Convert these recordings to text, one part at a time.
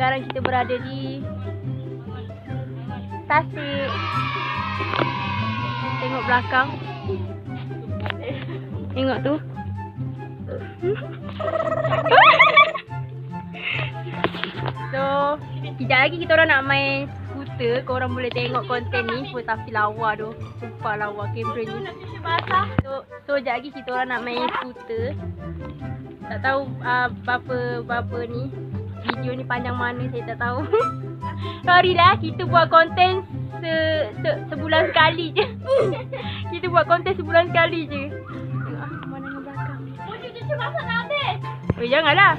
sekarang kita berada di Tasik. Tengok belakang. Tengok tu. So, sekejap lagi kita orang nak main skuter. Korang boleh tengok konten ni. Tapi lawa tu. Sumpah lawa kamera ni. So, sekejap lagi kita orang nak main skuter. Tak tahu berapa ni. Video ni panjang mana saya tak tahu. Sorry lah, kita buat konten sebulan sekali je. Kita buat konten sebulan sekali je. Tengok mana yang belakang. Cucu masak nak habis. Oh, janganlah.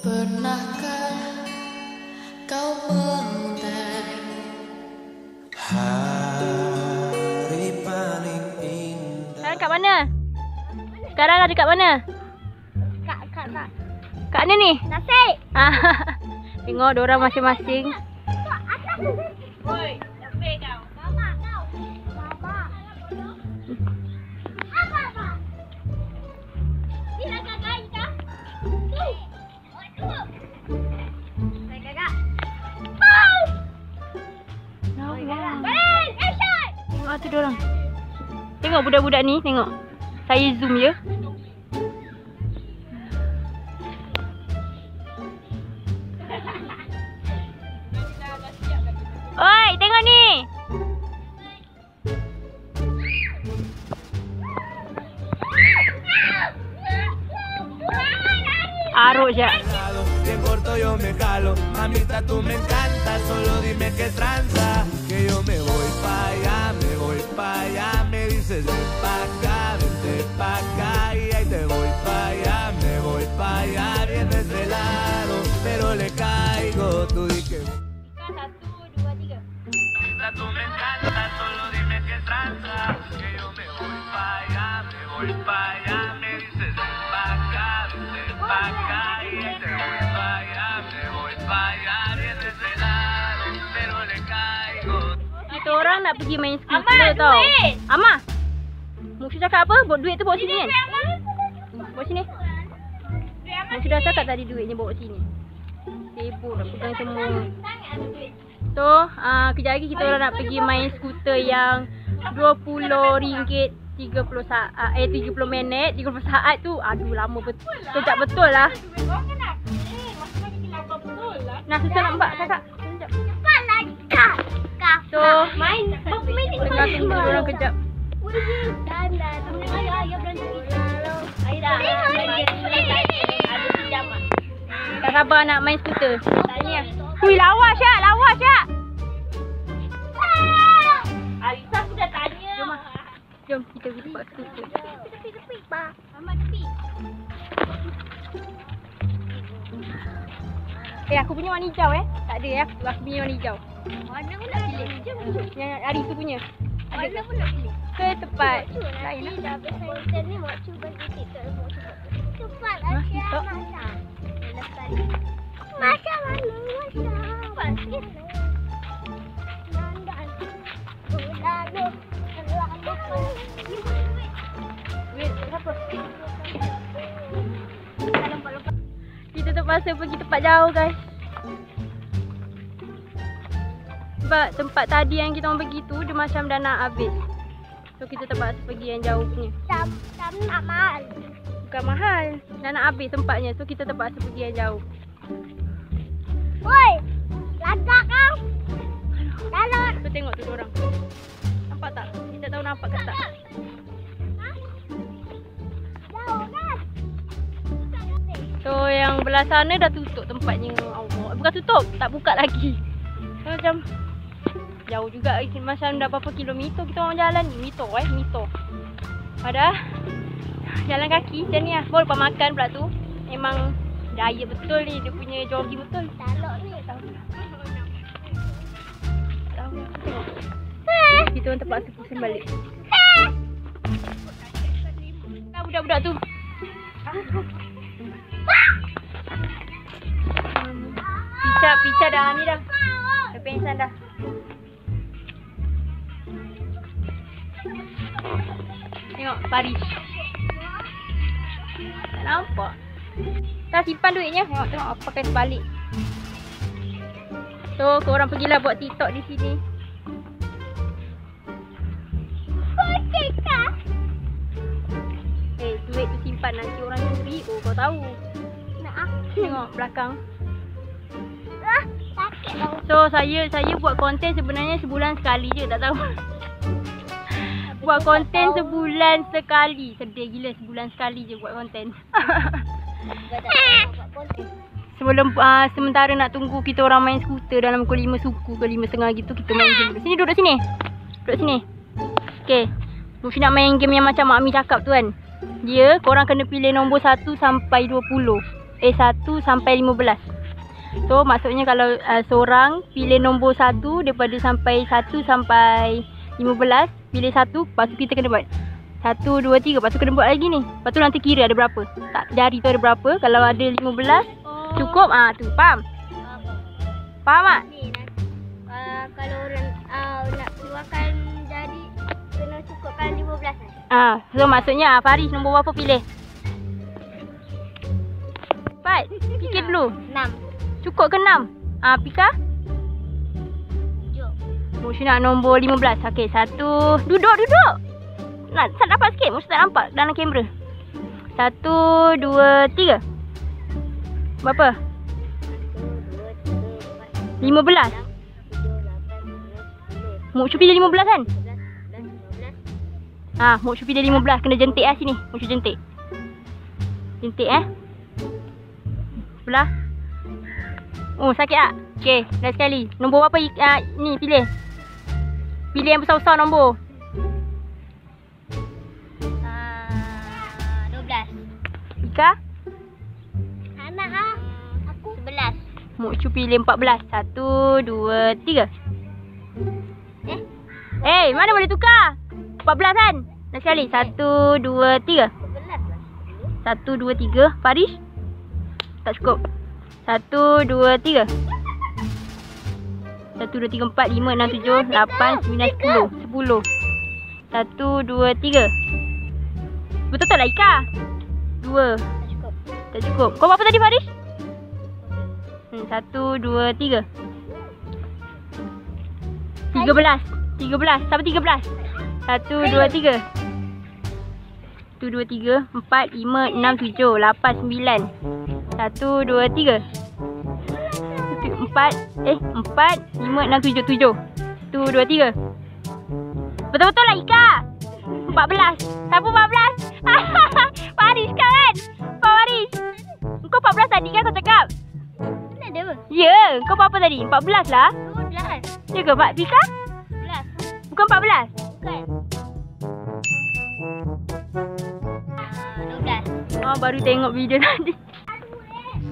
Pernahkah kau mengenai hari paling indah? Sekarang kat mana? Sekarang ada kat mana? Kat mana ni? Tasik. Tengok diorang masing-masing. Woi, lebih kau. Mama kau. Mama. Apa? Ni nak gagai kah? Tengok tu diorang. Tengok budak-budak ni, tengok. Saya zoom je. Oi, tengok ni. Aruk je. Bien corto yo me jalo, mamita tú me encanta, solo dime qué tranza, que yo me voy pa' allá, me dices ven pa' acá, vente pa' acá, y ahí te voy pa' allá, me voy pa' allá, vienes de lado, pero le caigo, tú di que... 1, 2, 3. Mamita tú me encanta, solo dime qué tranza, que yo me voy pa' allá, me dices ven pa' acá, vente pa' acá, y ahí te voy pa' allá, me voy pa' allá, vienes de lado, pero le caigo. Kita orang nak pergi main skuter tau. Duit. Amah. Muka cakap apa? Bawa duit tu bawa sini kan? Bawa sini. Muka dah cakap tadi duitnya bawa sini. Sibuk nak pegang semua. So, kejap lagi kita orang nak pergi main skuter yang RM20 30 saat, 30 minit, 30 saat tu. Aduh, lama betul. Sekejap betul lah. Nah, susah nampak kakak. Sekejap. Cepatlah kau. So, Main berapa minit? tengah tunggu orang kejap. Dan ayah berhenti. Ayah dah. Ada sejam ah. Tak sabar nak main skuter. Tanya. Hui, lawa Syak, lawa Syak. Alisa sudah tanya. Jom kita pergi tempat skuter. Tepi. Mama tepi. Aku punya warna hijau Tak ada aku punya warna hijau. Mana pun nak pilih. Yang hari tu punya. Mana pun nak pilih. Ke tempat lain Nanti dah habis konten ni mak cuba titik kat rumah cuba. Cepat Nah, Asia TikTok. Masa. Masa mana Masa. Cepat sikit. Nandan. Lalu. Wait, apa? Kita terpaksa pergi tempat jauh guys. Sebab tempat tadi yang kita orang pergi tu dia macam dah nak habis. So kita terpaksa pergi yang jauh punya. Sam nak mahal. Bukan mahal, dah nak habis tempatnya. So kita terpaksa pergi yang jauh. Woi. Lagak kau. Dalam. So tengok tu diorang. Nampak tak? Kita tak tahu nampak ke tak? Jauh kan? So yang belah sana dah tutup tempatnya. Allah. Bukan tutup, tak buka lagi. So macam jauh juga, macam dah berapa kilometer kita orang jalan ni. Meter. Padahal jalan kaki macam ni lah. Baru lepas makan pula tu. Memang Diet betul ni. Dia punya jogging betul. Talok ni. Tahu. Kita orang terpaksa pusing balik. Budak-budak tu. Pica dah ni dah. Dah pengsan dah. Tengok Paris. Tak nampak. Dah simpan duitnya. Tengok pakai sebalik. So korang pergilah buat TikTok di sini. Duit tu simpan nanti orang curi. Oh kau tahu. Nak aku. Tengok belakang. Sakit tau. So saya buat konten sebenarnya sebulan sekali je, tak tahu. Buat konten sebulan sekali. Sedih gila sebulan sekali je buat konten. Buat konten. Sebelum sementara nak tunggu kita orang main skuter dalam pukul 5 suku ke 5.30 gitu, kita main game dulu. Sini duduk sini. Duduk sini. Okey. Mufi nak main game yang macam Mak Mi cakap tu kan. Dia korang kena pilih nombor 1 sampai 20. 1 sampai 15. So maksudnya kalau seorang pilih nombor 1 daripada sampai 1 sampai 15, pilih 1, lepas tu kita kena buat 1, 2, 3, lepas tu kena buat lagi ni. Lepas tu nanti kira ada berapa. Tak, jari tu ada berapa. Kalau ada 15 cukup, tu faham? Faham tak? Ni kalau orang nak keluarkan jadi kena cukupkan 15 kan? So maksudnya Faris nombor berapa pilih? 4. Fikir dulu. 6. Cukup ke 6? Pika? 7. Musyid nak nombor 15. Okey, 1. Duduk. Nak dapat sikit. Musyid tak nampak dalam kamera. 1, 2, 3. Berapa? 15. Musyid pilih 15 kan? Musyid pilih 15. Kena jentik sini. Musyid jentik. Jentik Sebelah. Oh, sakit tak? Okey, last sekali. Nombor berapa ni pilih? Pilih yang besar-besar nombor. 12. Ika? Anak aku 11. Mokcu pilih 14. 1, 2, 3. Mana boleh tukar? 14 kan? Last sekali. 1, 2, 3. 1, 2, 3. Faris? Tak cukup. 1, 2, 3. 1, 2, 3, 4, 5, 6, 7, 8, 9, 10. 10. 1, 2, 3. Betul tak lah Ika? 2. Tak cukup. Kau berapa tadi Faris? 1, 2, 3. 13. 13. Sampai 13. 1, 2, 3. 1, 2, 3, 4, 5, 6, 7, 8, 9. 1, 2, 3. 4, 5, 6, 7, 7. 1, 2, 3. Betul-betul lah Ika. 14. Siapa 14? Faris kan? Faris. Kau 14 tadi kan kau cakap? Mana ada apa? Ya, kau apa tadi? 14 lah. 12. Ya ke Pak Pika? 12. Bukan 14? Bukan. 12. Baru tengok video tadi.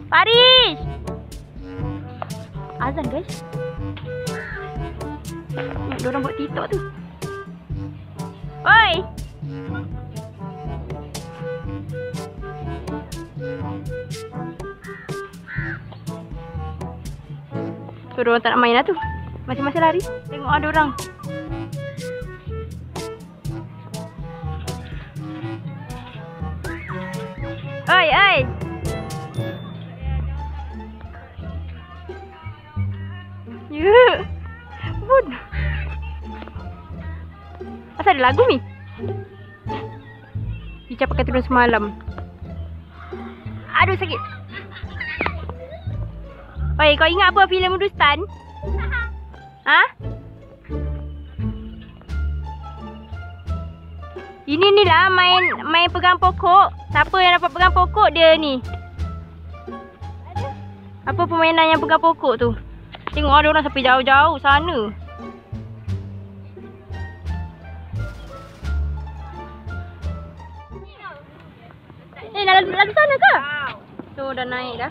Faris! Azan guys. Diorang buat TikTok tu. Oi! So diorang tak nak main lah tu. Masing-masing lari. Tengok ada orang. Oi! Ya. Bodoh. Asal ada lagu ni? Pica pakai tudung semalam. Aduh sakit. Oi, kau ingat apa filem Hindustan? Ini ni lah main pegang pokok. Siapa yang dapat pegang pokok dia ni? Apa permainan yang pegang pokok tu? Tengok ada orang sampai jauh-jauh sana. Lalu sana ke? Tu dah naik dah.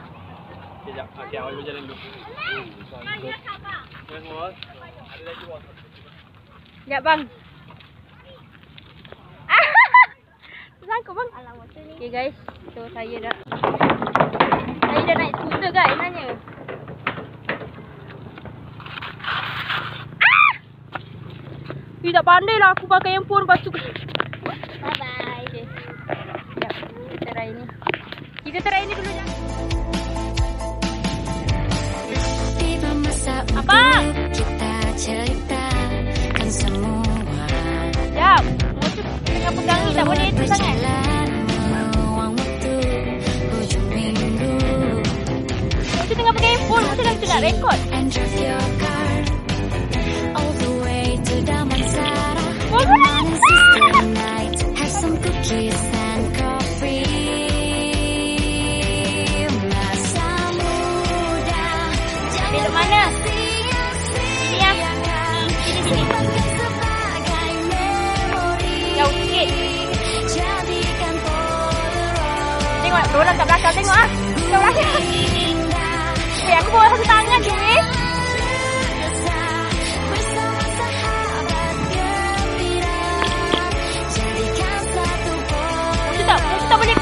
Sekejap. Okey, awak berjalan dulu. Bos. Ada lagi bos. Sekejap bang. Sangkut bang. Alamak tu ni. Okay guys. So saya dah naik skuter guys sebenarnya. Tak pandai lah aku pakai handphone lepas tu. Bye-bye. Okay. Sekejap. Kita try ni. Kita try ni dulu je. Apa? Kita ceritakan semua. Sekejap. Musuh tengah pegang ni tak boleh itu sangat. Meluang waktu hujung minggu. Musuh tengah pegang handphone. Musuh dah nak rekod. And drive your car all the way to Damansara. Oh, Night, have some cookies and coffee. Masa muda belok mana? Sini ya. Sini. sebagai memori. Jauh sikit. Jadikan Polaroid Tengok. Dorang kat belakang. Tengok ah. Kat belakang. Aku bawa satu tangan je weh. bersama sahabat gembira. Jadikan satu Musuh tak boleh.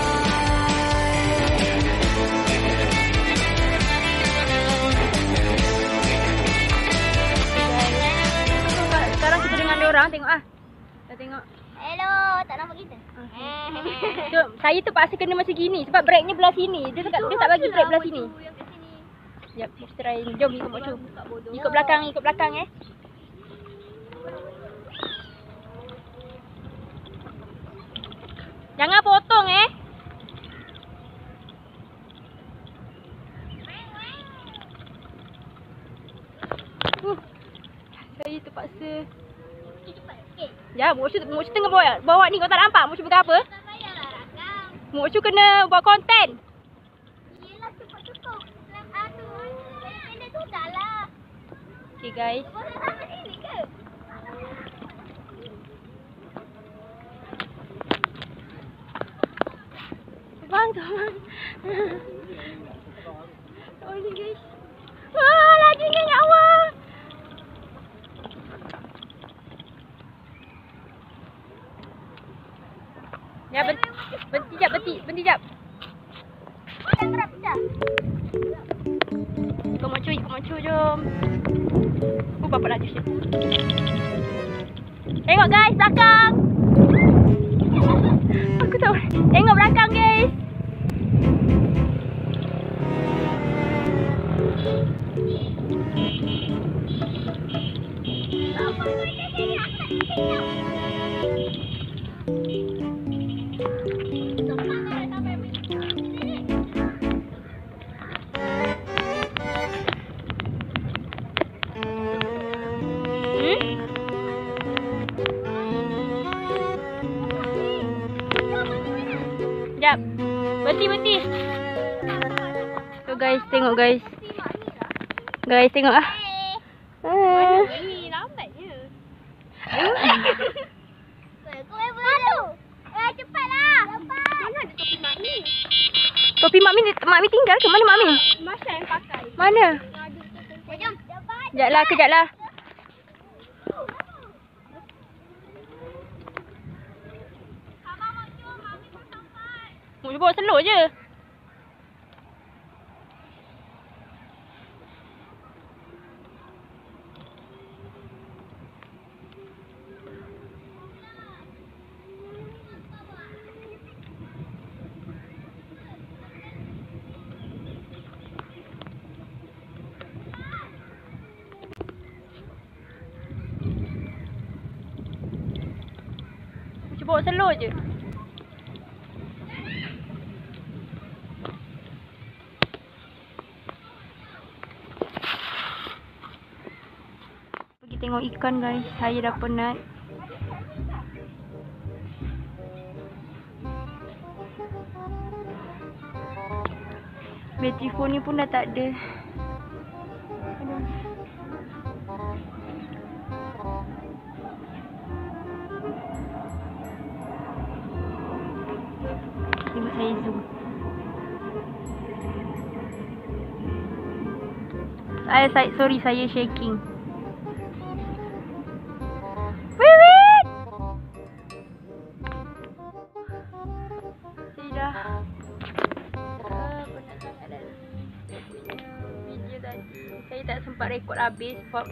Sekarang kita dengan diorang tengok ah. Dah tengok. Hello, tak nampak kita. So, saya terpaksa kena macam gini sebab breaknya belah sini. Dia tak bagi break belah sini. Sekejap, kita try ni. Jom ikut Mocu. Ikut belakang eh. Jangan potong eh. Saya terpaksa. Ya, Mocu tengah bawa ni, kau tak nampak Mocu pegang apa? Tak payahlah rakam. Mocu kena buat konten. Yelah, cukup. Pendek tu dah lah. Okay guys. Boleh sampai sini ke? Bang, teman. Sorry guys. Wah, lagi ni nyawa. Ya, berhenti jap. Yang gerak pecah. Ikut Mocu, jom. Bapak laju siap. Tengok guys, belakang. Aku tahu. Tengok belakang guys. Sekejap. Berhenti. So guys, tengok guys. Guys, tengok ah. Ini lambatnya. Kau yang boleh. Cepatlah. Mana ada topi Mak Mi? Topi Mak Mi tinggal ke? Mana Mak Mi? Masya yang pakai. Mana? Jom. Kejap lah. Mu bawa selur je. Mu bawa selur je. Tengok ikan guys, saya dah penat. Bateri phone ni pun dah tak ada. Aduh. Tengok saya zoom. Sorry, saya shaking. Wiwit! Saya dah penat sangat dah video tadi. Saya tak sempat rekod habis sebab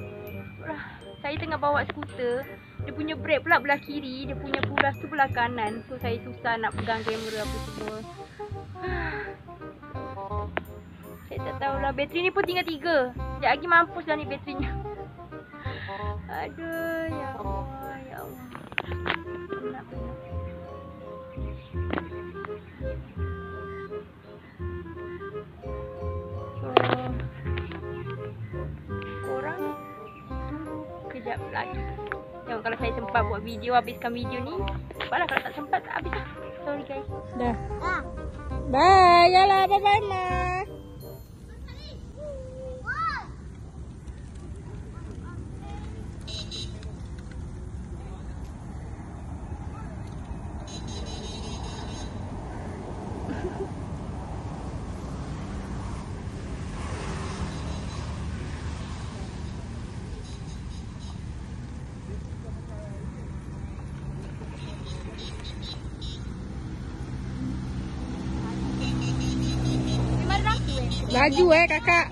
saya tengah bawa skuter. Dia punya brake pula belah kiri, dia punya pulas tu belah kanan. So saya susah nak pegang kamera apa semua. Saya tak tahulah, bateri ni pun tinggal 3. Sekejap lagi mampus dah ni baterinya. Aduh, ya Allah, ya Allah. Penat. So, korang tunggu kejap lagi. Tengok kalau saya sempat buat video, habiskan video ni. Cepatlah, kalau tak sempat tak habis lah. Sorry guys. Dah. Bye. Yalah, bye-bye ma. Laju kakak.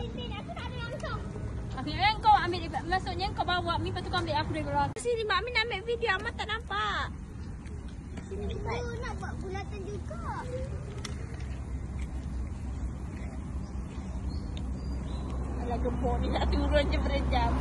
Akhirnya kau ambil, maksudnya kau bawa Mi, lepas tu kau ambil aku dari luar. Sini Mak Min nak ambil video, Amat tak nampak. Sini dekat. Aku nak buat bulatan juga. Alah gempok ni nak turun je berjam.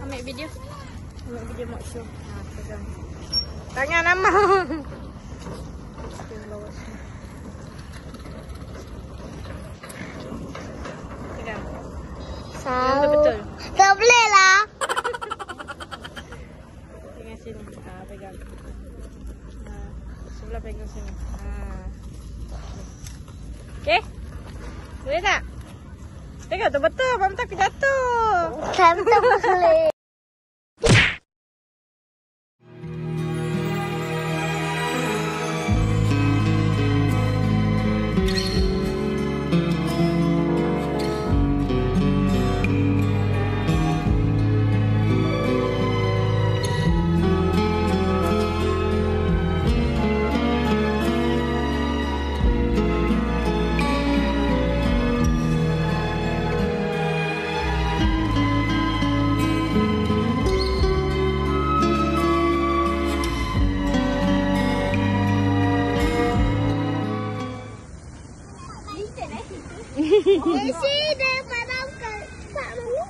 Ambil video. Ambil video mak show. Pegang. Tangan Amah. Pegang. Betul. Tak boleh lah. Pegang sini. Pegang. Sebelah pegang sini. Okey. Boleh tak? Tengok tu betul. Pam tak jatuh. Tak boleh.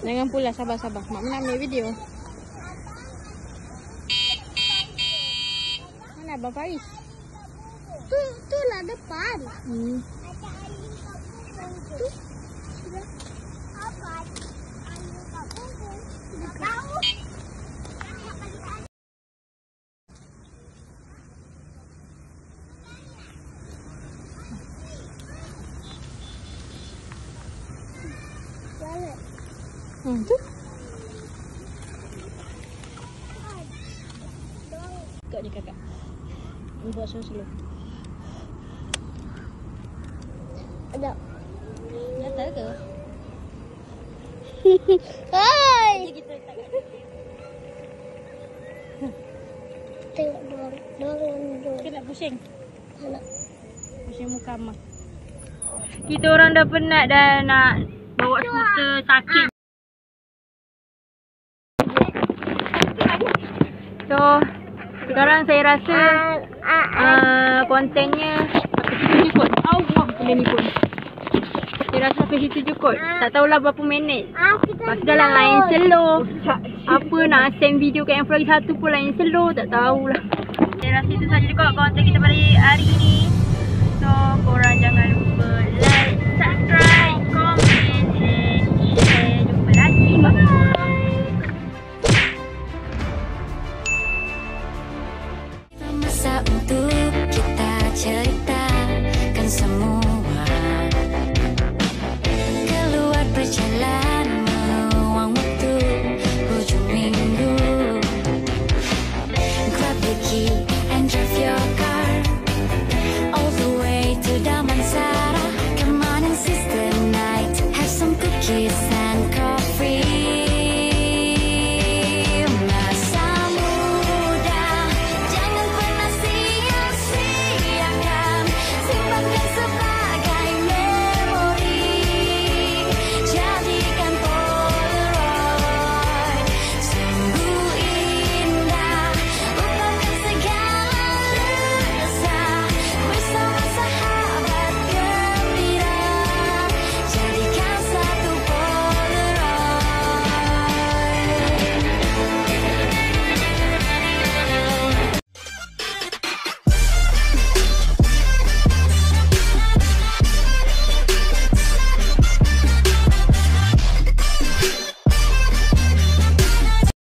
Jangan pula, sabar. Mak nak ambil video. Mana Abang Faiz? Tu lah depan. Tu. Buat slow. Ada. Nyata ke? Hai. Kita tak. Tengok dorong. Kena pusing. Nak. Pusing muka mak. Kita orang dah penat dah nak bawa skuter sakit. So, sekarang saya rasa kontennya sampai situ je kot. Allah, benda ni pun. Saya rasa sampai situ je kot. Tak tahulah berapa minit. Lepas dah lah lain slow. Apa nak send video kat yang lagi satu pun lain slow. Tak tahulah. Saya rasa itu sahaja kot konten kita pada hari ini. So, korang jangan lupa like, subscribe